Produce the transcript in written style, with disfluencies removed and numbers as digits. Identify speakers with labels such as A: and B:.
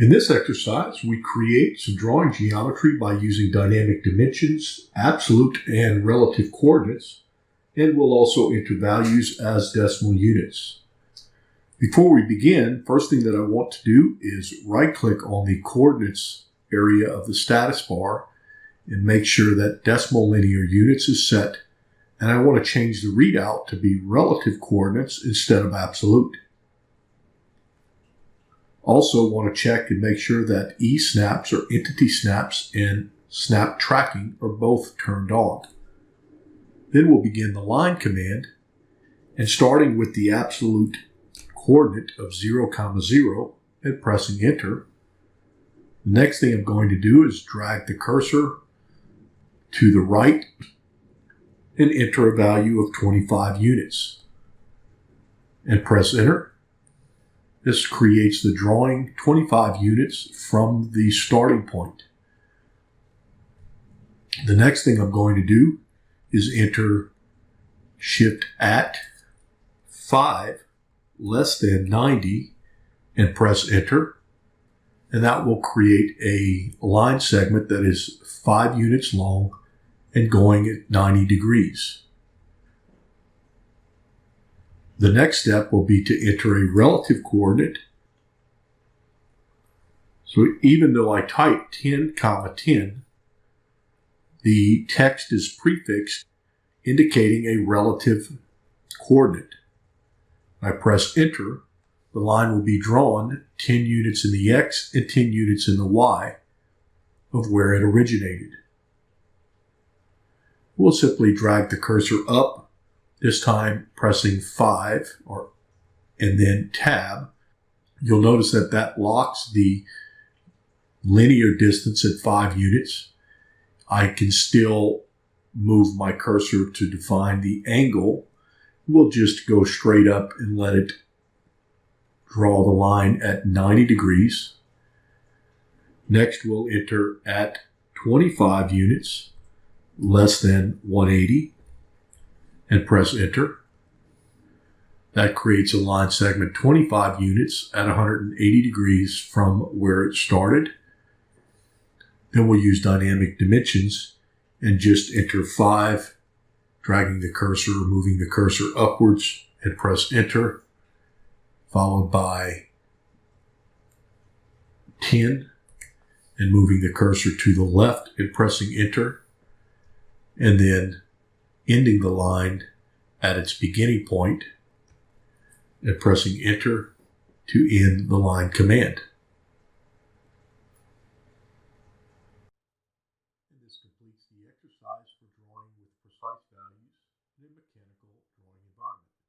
A: In this exercise, we create some drawing geometry by using dynamic dimensions, absolute and relative coordinates, and we'll also enter values as decimal units. Before we begin, first thing that I want to do is right-click on the coordinates area of the status bar and make sure that decimal linear units is set, and I want to change the readout to be relative coordinates instead of absolute. Also want to check and make sure that E-snaps or entity snaps and snap tracking are both turned on. Then we'll begin the line command, and starting with the absolute coordinate of 0, 0 and pressing enter. The next thing I'm going to do is drag the cursor to the right and enter a value of 25 units and press enter. This creates the drawing 25 units from the starting point. The next thing I'm going to do is enter shift at 5 less than 90 and press enter. And that will create a line segment that is 5 units long and going at 90 degrees. The next step will be to enter a relative coordinate. So even though I type 10, 10, the text is prefixed indicating a relative coordinate. I press enter, the line will be drawn 10 units in the X and 10 units in the Y of where it originated. We'll simply drag the cursor up, this time pressing 5 and then tab. You'll notice that that locks the linear distance at 5 units. I can still move my cursor to define the angle. We'll just go straight up and let it draw the line at 90 degrees. Next, we'll enter at 25 units, less than 180, and press enter. That creates a line segment 25 units at 180 degrees from where it started. Then we'll use dynamic dimensions and just enter 5, dragging the cursor, moving the cursor upwards, and press enter, followed by 10, and moving the cursor to the left and pressing enter, and then ending the line at its beginning point and pressing enter to end the line command. And this completes the exercise for drawing with precise values in a mechanical drawing environment.